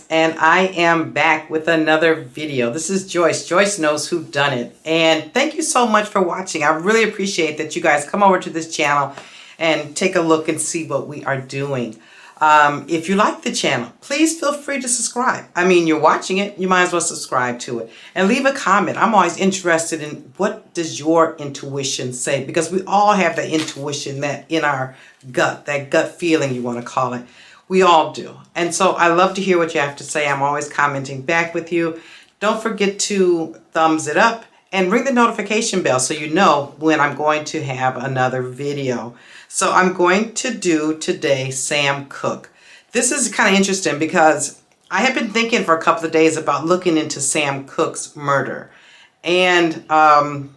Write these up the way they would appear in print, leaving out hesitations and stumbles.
And I am back with another video. This is Joyce. Joyce knows who done it. And thank you so much for watching. I really appreciate that you guys come over to this channel and take a look and see what we are doing. If you like the channel, please feel free to subscribe. I mean, you're watching it, you might as well subscribe to it. And leave a comment. I'm always interested in what does your intuition say, because we all have that intuition that in our gut, that gut feeling you want to call it. We all do. And so I love to hear what you have to say. I'm always commenting back with you. Don't forget to thumbs it up and ring the notification bell so you know when I'm going to have another video. So I'm going to do today Sam Cooke. This is kind of interesting because I have been thinking for a couple of days about looking into Sam Cooke's murder. And on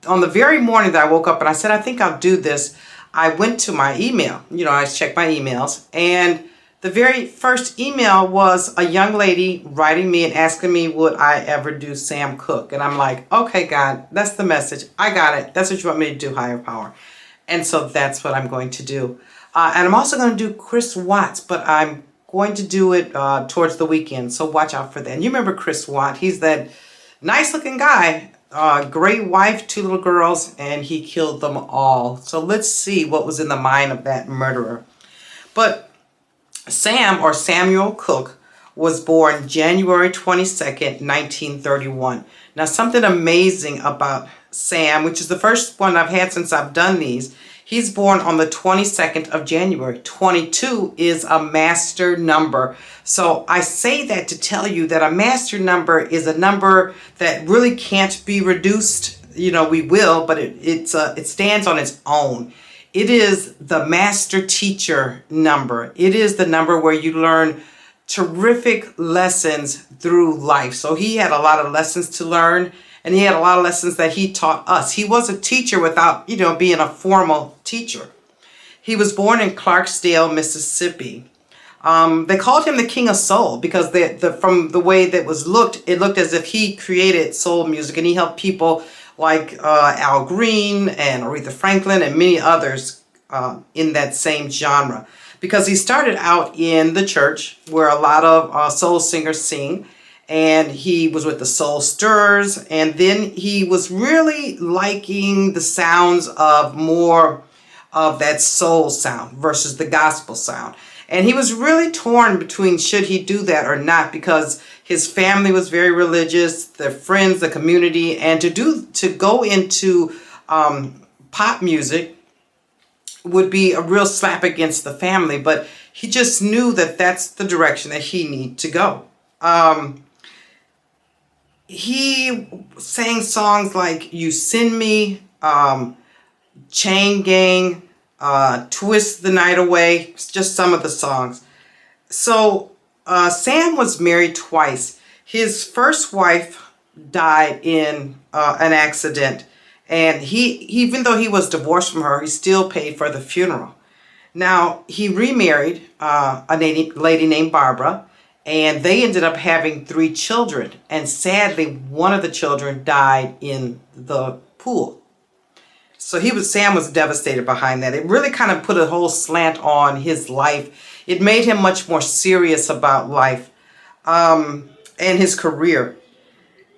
the very morning that I woke up and I said, I think I'll do this, I went to my email. You know, I checked my emails, and the very first email was a young lady writing me and asking me would I ever do Sam Cooke. And I'm like, okay, God, that's the message. I got it. That's what you want me to do, higher power. And so that's what I'm going to do. And I'm also going to do Chris Watts, but I'm going to do it towards the weekend. So watch out for that. And you remember Chris Watt. He's that nice looking guy. Great wife, 2 little girls, and he killed them all. So let's see what was in the mind of that murderer. But Sam, or Samuel Cooke, was born January 22nd, 1931. Now, something amazing about Sam, which is the first one I've had since I've done these, he's born on the 22nd of January. 22 is a master number. So I say that to tell you that a master number is a number that really can't be reduced. You know, we will, but it stands on its own. It is the master teacher number. It is the number where you learn terrific lessons through life. So he had a lot of lessons to learn. And he had a lot of lessons that he taught us. He was a teacher without, you know, being a formal teacher. He was born in Clarksdale, Mississippi. They called him the King of Soul because from the way that it looked as if he created soul music, and he helped people like Al Green and Aretha Franklin and many others in that same genre. Because he started out in the church where a lot of soul singers sing. And he was with the Soul Stirrers, and then he was really liking the sounds of more of that soul sound versus the gospel sound. And he was really torn between should he do that or not, because his family was very religious, their friends, the community, and to go into pop music would be a real slap against the family. But he just knew that that's the direction that he needed to go. He sang songs like You Send Me, Chain Gang, Twist the Night Away, just some of the songs. So Sam was married twice. His first wife died in an accident, and even though he was divorced from her, he still paid for the funeral. Now, he remarried a lady named Barbara, and they ended up having 3 children. And sadly, one of the children died in the pool. So Sam was devastated behind that. It really kind of put a whole slant on his life. It made him much more serious about life and his career.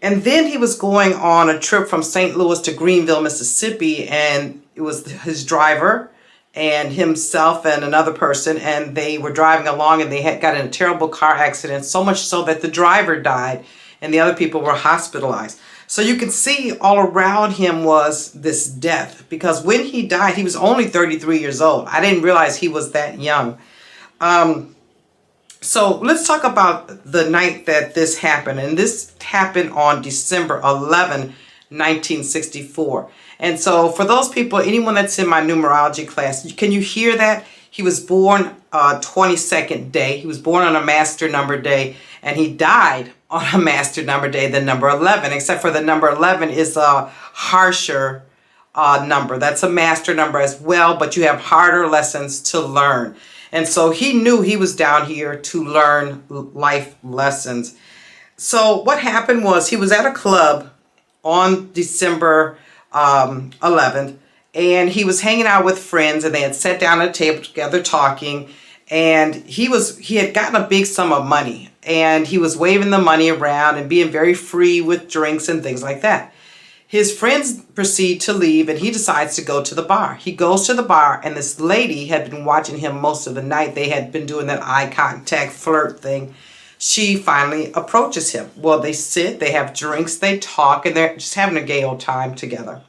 And then he was going on a trip from St. Louis to Greenville, Mississippi, and it was his driver and himself and another person, and they were driving along, and they had got in a terrible car accident, so much so that the driver died and the other people were hospitalized. So you can see all around him was this death, because when he died, he was only 33 years old. I didn't realize he was that young. So let's talk about the night that this happened. And this happened on December 11, 1964. And so for those people, anyone that's in my numerology class, can you hear that? He was born 22nd day. He was born on a master number day, and he died on a master number day, the number 11, except for the number 11 is a harsher number. That's a master number as well, but you have harder lessons to learn. And so he knew he was down here to learn life lessons. So what happened was he was at a club on December 11th, and he was hanging out with friends, and they had sat down at a table together talking, and he had gotten a big sum of money, and he was waving the money around and being very free with drinks and things like that. His friends proceed to leave, and he decides to go to the bar. He goes to the bar, and this lady had been watching him most of the night. They had been doing that eye contact flirt thing. She finally approaches him. Well, they sit, they have drinks, they talk, and they're just having a gay old time together.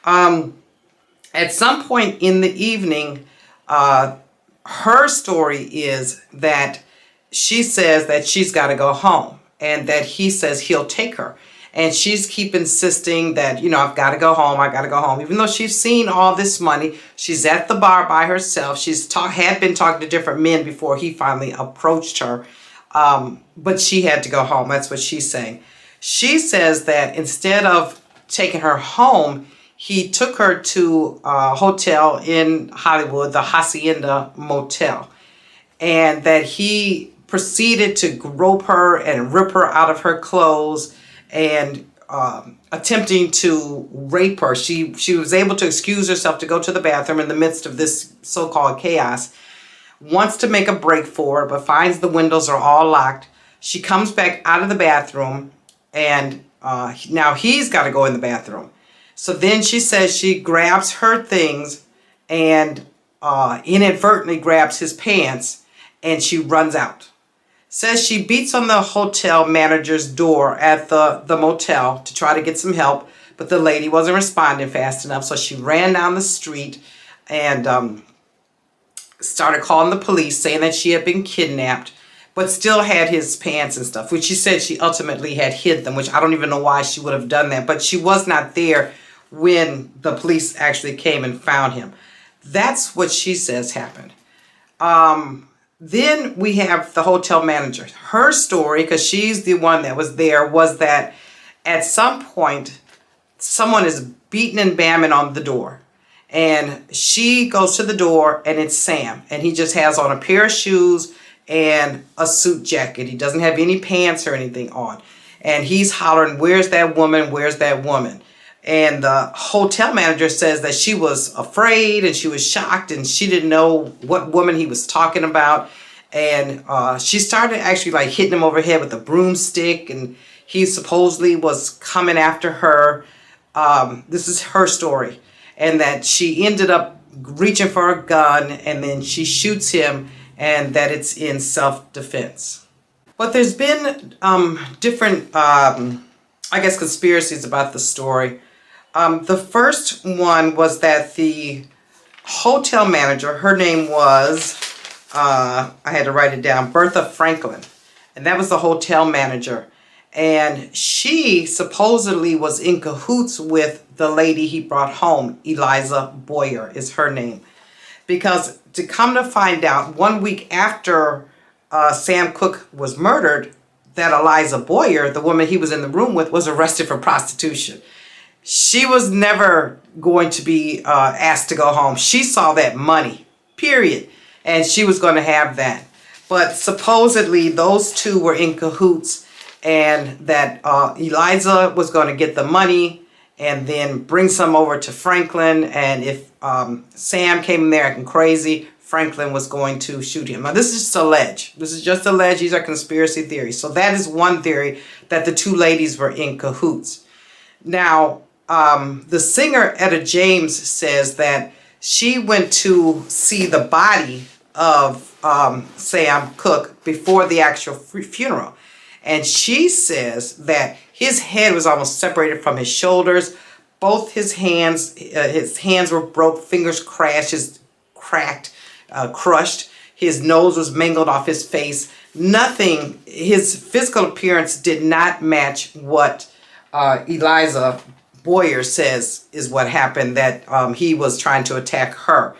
At some point in the evening, her story is that she says that she's got to go home, and that he says he'll take her. And she's keep insisting that, I've got to go home, I got to go home. Even though she's seen all this money, she's at the bar by herself. Had been talking to different men before he finally approached her. But she had to go home. That's what she's saying. She says that instead of taking her home, he took her to a hotel in Hollywood, the Hacienda Motel, and that he proceeded to grope her and rip her out of her clothes and attempting to rape her. She was able to excuse herself to go to the bathroom in the midst of this so-called chaos. Wants to make a break for it, but finds the windows are all locked. She comes back out of the bathroom, and now he's got to go in the bathroom. So then she says she grabs her things and inadvertently grabs his pants, and she runs out. Says she beats on the hotel manager's door at the motel to try to get some help, but the lady wasn't responding fast enough, so she ran down the street and started calling the police, saying that she had been kidnapped, but still had his pants and stuff, which she said she ultimately had hid them, which I don't even know why she would have done that, but she was not there when the police actually came and found him. That's what she says happened. Then we have the hotel manager. Her story, because she's the one that was there, was that at some point, someone is beating and bamming on the door. And she goes to the door, and it's Sam. And he just has on a pair of shoes and a suit jacket. He doesn't have any pants or anything on. And he's hollering, "Where's that woman? Where's that woman?" And the hotel manager says that she was afraid and she was shocked and she didn't know what woman he was talking about. And she started actually like hitting him over the head with a broomstick, and he supposedly was coming after her. This is her story. And that she ended up reaching for a gun, and then she shoots him, and that it's in self-defense. But there's been different, conspiracies about the story. The first one was that the hotel manager, her name was, I had to write it down, Bertha Franklin. And that was the hotel manager. And she supposedly was in cahoots with the lady he brought home. Eliza Boyer is her name. Because to come to find out, 1 week after Sam Cooke was murdered, that Eliza Boyer, the woman he was in the room with, was arrested for prostitution. She was never going to be asked to go home. She saw that money, period. And she was going to have that. But supposedly those two were in cahoots, and that Eliza was going to get the money and then bring some over to Franklin. And if Sam came in there acting crazy, Franklin was going to shoot him. Now, this is just alleged. This is just alleged. These are conspiracy theories. So that is one theory, that the two ladies were in cahoots. Now, the singer Etta James says that she went to see the body of Sam Cooke before the actual funeral. And she says that his head was almost separated from his shoulders. Both his hands were broke, fingers cracked, crushed. His nose was mangled off his face. Nothing, his physical appearance did not match what Eliza Boyer says is what happened, that he was trying to attack her.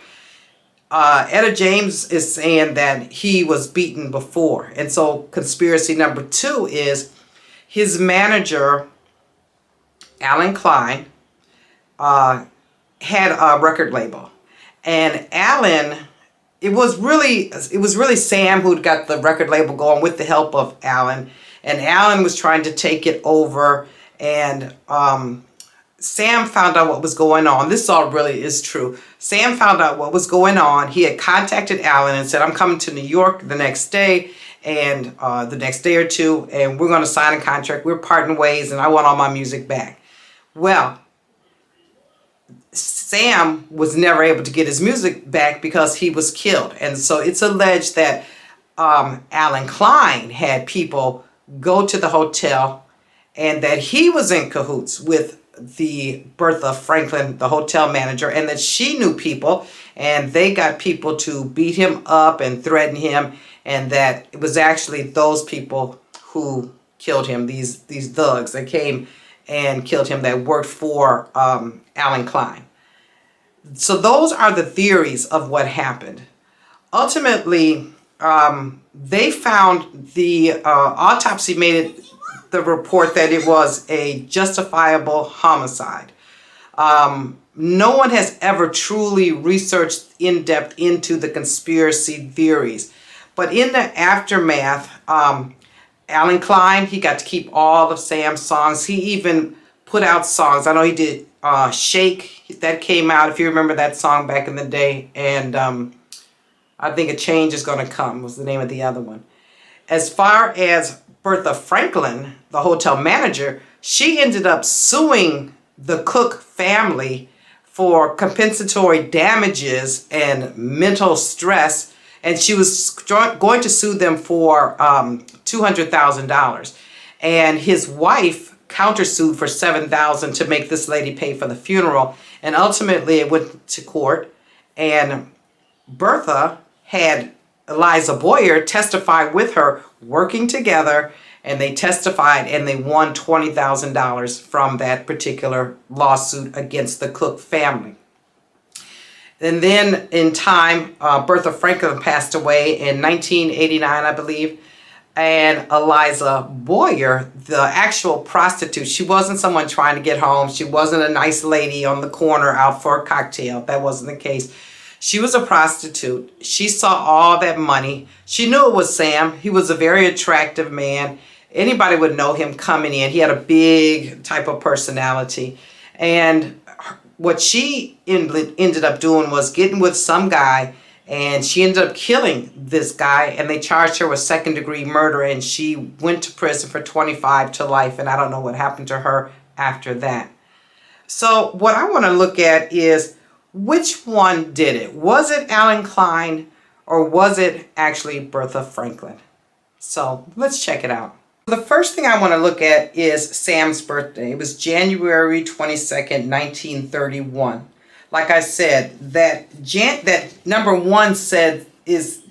Etta James is saying that he was beaten before. And so conspiracy number 2 is his manager, Alan Klein, had a record label. And Alan, it was really Sam who'd got the record label going with the help of Alan. And Alan was trying to take it over. And Sam found out what was going on. This all really is true. Sam found out what was going on. He had contacted Alan and said, I'm coming to New York the next day, and the next day or two, and we're going to sign a contract. We're parting ways, and I want all my music back. Well, Sam was never able to get his music back because he was killed. And so it's alleged that Alan Klein had people go to the hotel and that he was in cahoots with the Bertha Franklin, the hotel manager, and that she knew people and they got people to beat him up and threaten him, and that it was actually those people who killed him, these thugs that came and killed him that worked for Alan Klein. So those are the theories of what happened. Ultimately, they found the autopsy made it the report that it was a justifiable homicide. No one has ever truly researched in depth into the conspiracy theories. But in the aftermath, Alan Klein, he got to keep all of Sam's songs. He even put out songs. I know he did Shake, that came out, if you remember that song back in the day. And I think A Change Is Gonna Come was the name of the other one. As far as Bertha Franklin, the hotel manager, she ended up suing the Cooke family for compensatory damages and mental stress, and she was going to sue them for $200,000. And his wife countersued for $7,000 to make this lady pay for the funeral, and ultimately it went to court, and Bertha had Eliza Boyer testify with her, working together, and they testified and they won $20,000 from that particular lawsuit against the Cooke family. And then in time, Bertha Franklin passed away in 1989, I believe, and Eliza Boyer, the actual prostitute, she wasn't someone trying to get home. She wasn't a nice lady on the corner out for a cocktail. That wasn't the case. She was a prostitute. She saw all that money. She knew it was Sam. He was a very attractive man. Anybody would know him coming in. He had a big type of personality. And what she ended up doing was getting with some guy, and she ended up killing this guy, and they charged her with second-degree murder, and she went to prison for 25 to life, and I don't know what happened to her after that. So what I want to look at is, which one did it? Was it Alan Klein, or was it actually Bertha Franklin? So let's check it out. The first thing I want to look at is Sam's birthday. It was January 22nd, 1931. Like I said, that number 1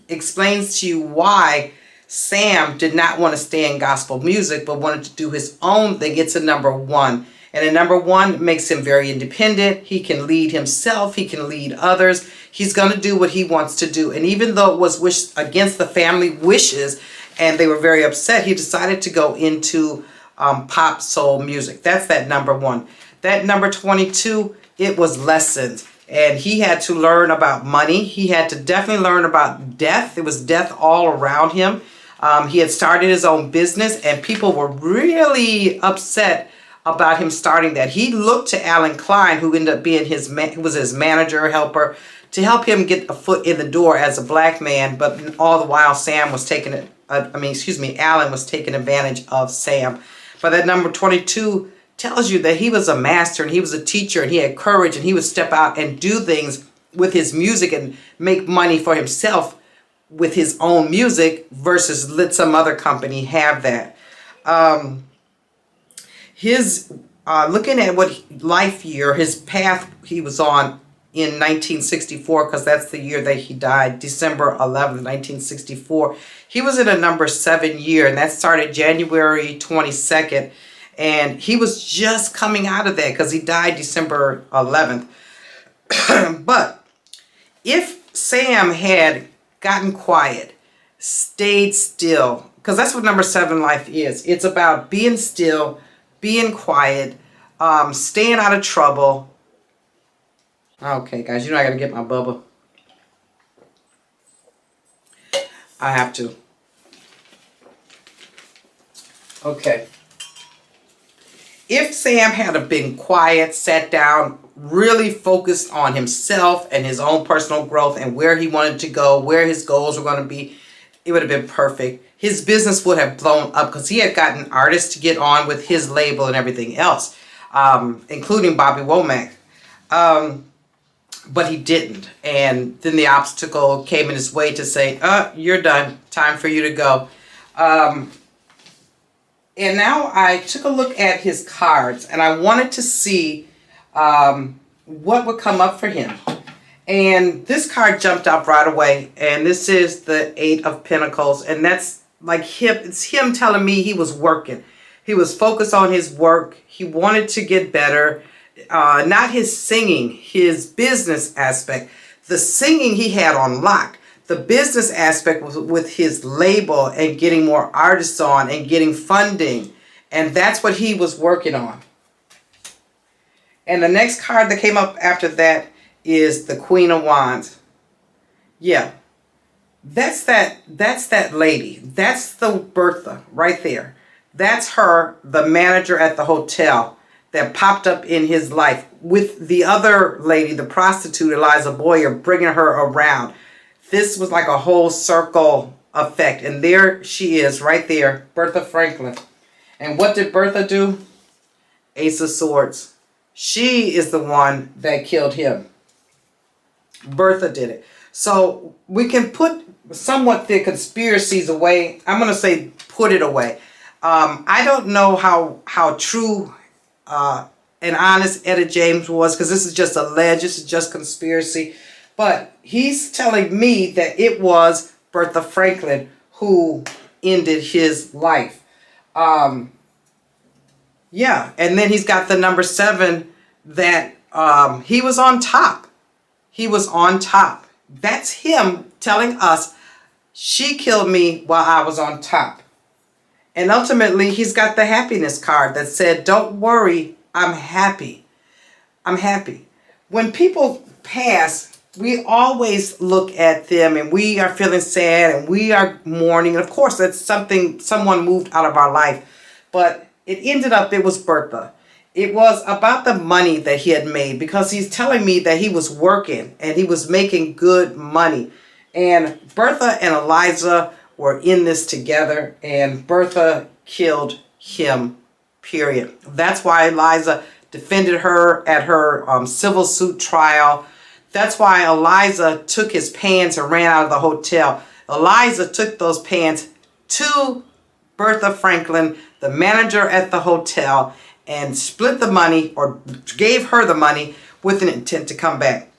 explains to you why Sam did not want to stay in gospel music, but wanted to do his own thing. It's a number 1. And a number 1 makes him very independent. He can lead himself. He can lead others. He's going to do what he wants to do. And even though it was against the family wishes, and they were very upset, he decided to go into pop soul music. That's that number 1. That number 22, it was lessons. And he had to learn about money. He had to definitely learn about death. There was death all around him. He had started his own business, and people were really upset about him starting that. He looked to Alan Klein, who ended up being who was his manager, helper, to help him get a foot in the door as a black man. But all the while, Alan was taking advantage of Sam. But that number 22 tells you that he was a master, and he was a teacher, and he had courage, and he would step out and do things with his music and make money for himself with his own music versus let some other company have that. Looking at what life year, his path he was on in 1964, because that's the year that he died, December 11th, 1964. He was in a number 7 year, and that started January 22nd. And he was just coming out of that because he died December 11th. But if Sam had gotten quiet, stayed still, because that's what number 7 life is. It's about being still, being quiet, staying out of trouble. Okay, guys, you know I gotta get my bubble. I have to. Okay. If Sam had have been quiet, sat down, really focused on himself and his own personal growth and where he wanted to go, where his goals were going to be, it would have been perfect. His business would have blown up because he had gotten artists to get on with his label and everything else, including Bobby Womack. But he didn't. And then the obstacle came in his way to say, you're done. Time for you to go. And now I took a look at his cards and I wanted to see what would come up for him. And this card jumped up right away. And this is the 8 of Pentacles. And that's like him. It's him telling me he was working. He was focused on his work. He wanted to get better. Not his singing, his business aspect. The singing he had on lock. The business aspect was with his label and getting more artists on and getting funding. And that's what he was working on. And the next card that came up after that is the Queen of Wands. Yeah. That's that lady. That's the Bertha right there. That's her, the manager at the hotel that popped up in his life with the other lady, the prostitute, Eliza Boyer, bringing her around. This was like a whole circle effect. And there she is right there, Bertha Franklin. And what did Bertha do? Ace of Swords. She is the one that killed him. Bertha did it. So we can put somewhat the conspiracies away. I'm going to say put it away. I don't know how true and honest Etta James was, because this is just alleged. This is just conspiracy. But he's telling me that it was Bertha Franklin who ended his life. Yeah, and then he's got the number 7 that he was on top. He was on top. That's him telling us, she killed me while I was on top. And ultimately, he's got the happiness card that said, don't worry, I'm happy. I'm happy. When people pass, we always look at them and we are feeling sad and we are mourning. And of course, that's someone moved out of our life. But it ended up, it was Bertha. It was about the money that he had made, because he's telling me that he was working and he was making good money. And Bertha and Eliza were in this together, and Bertha killed him, period. That's why Eliza defended her at her civil suit trial. That's why Eliza took his pants and ran out of the hotel. Eliza took those pants to Bertha Franklin, the manager at the hotel, and split the money, or gave her the money with an intent to come back.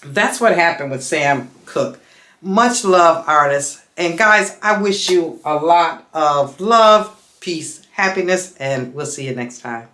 That's what happened with Sam Cooke. Much love, artists. And guys, I wish you a lot of love, peace, happiness, and we'll see you next time.